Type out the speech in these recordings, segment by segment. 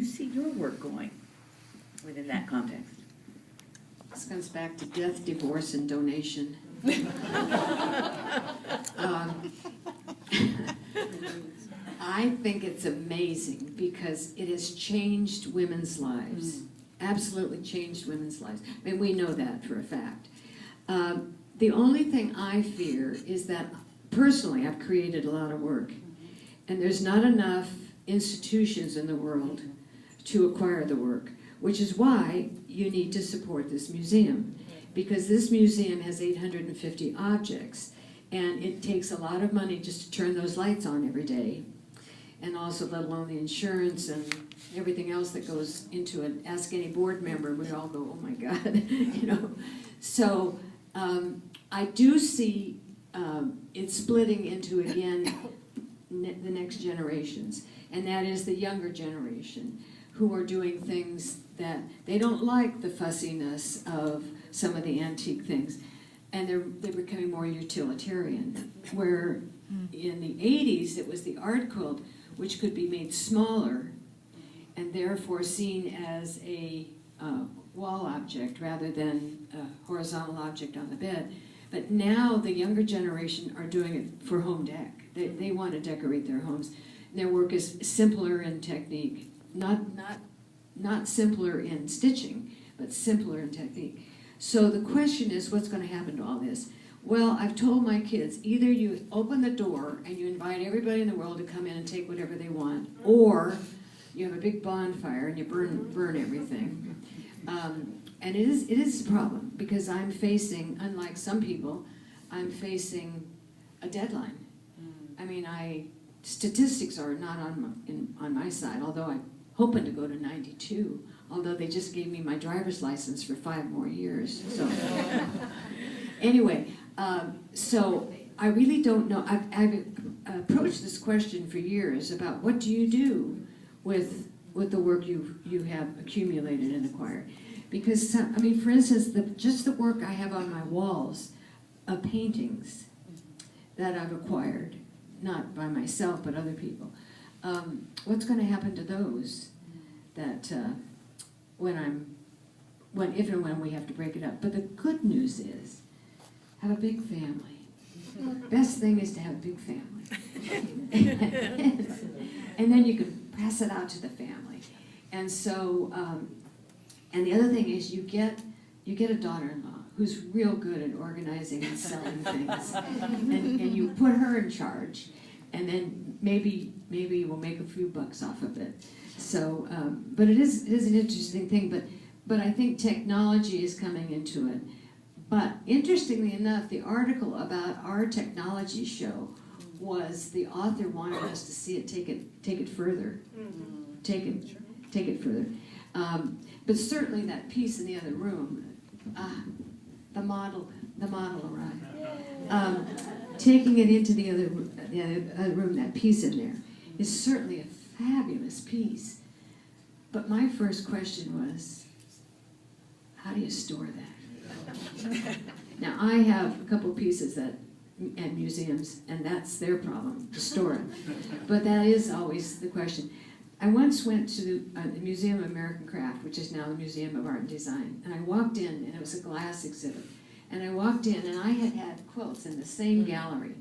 see your work going within that context? This comes back to death, divorce, and donation. I think it's amazing because it has changed women's lives. Absolutely changed women's lives. I mean, we know that for a fact. The only thing I fear is that, personally, I've created a lot of work, and there's not enough institutions in the world to acquire the work, which is why you need to support this museum, because this museum has 850 objects, and it takes a lot of money just to turn those lights on every day, and also let alone the insurance and everything else that goes into it. Ask any board member, we all go, oh my God, you know. So I do see it splitting into, again, the next generations, and that is the younger generation who are doing things that they don't like the fussiness of some of the antique things, and they're becoming more utilitarian, where in the 80s it was the art quilt, which could be made smaller and therefore seen as a wall object rather than a horizontal object on the bed. But now the younger generation are doing it for home dec. They want to decorate their homes. Their work is simpler in technique, not simpler in stitching, but simpler in technique. So the question is, what's going to happen to all this? Well, I've told my kids, either you open the door and you invite everybody in the world to come in and take whatever they want, or you have a big bonfire and you burn everything. And it is a problem, because I'm facing, unlike some people, I'm facing a deadline. I mean, statistics are not on my side, although I'm hoping to go to 92, although they just gave me my driver's license for 5 more years. So anyway, so I really don't know. I've approached this question for years about what do you do with the work you have accumulated and acquired. Because, I mean, for instance, just the work I have on my walls of paintings that I've acquired, not by myself, but other people. What's going to happen to those that if and when we have to break it up? But the good news is, have a big family. Best thing is to have a big family. And then you can pass it out to the family. And so, and the other thing is you get a daughter-in-law who's real good at organizing and selling things. And you put her in charge, and then maybe we'll make a few bucks off of it. So, but it is an interesting thing, but I think technology is coming into it. But interestingly enough, the article about our technology show was the author wanted us to see it take it further. Take it further. But certainly that piece in the other room, the model arrived. Taking it into the other room, that piece in there, is certainly a fabulous piece. But my first question was, how do you store that? Now, I have a couple pieces at museums, and that's their problem, to store it. But that is always the question. I once went to the Museum of American Craft, which is now the Museum of Art and Design, and I walked in, and it was a glass exhibit. And I walked in, and I had quilts in the same gallery,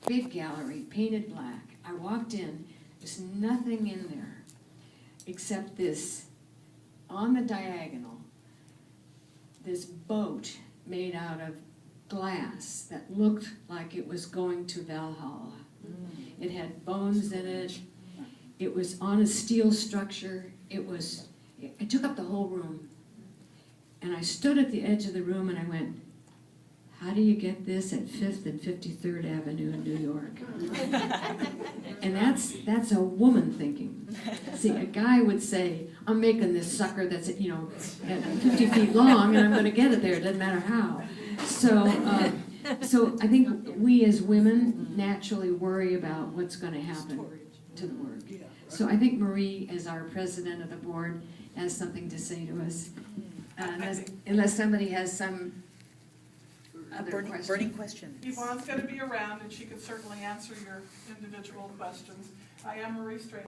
big gallery, painted black. I walked in, there's nothing in there except this, on the diagonal, this boat made out of glass that looked like it was going to Valhalla. It had bones in it. It was on a steel structure. It took up the whole room. And I stood at the edge of the room and I went, how do you get this at 5th and 53rd Avenue in New York? And that's a woman thinking. See, a guy would say, I'm making this sucker that's at 50 feet long and I'm going to get it there, it doesn't matter how. So I think we as women naturally worry about what's going to happen to the work. So I think Marie, as our president of the board, has something to say to us. Unless somebody has some other burning questions. Yvonne's going to be around, and she can certainly answer your individual questions. I am Marie Strain.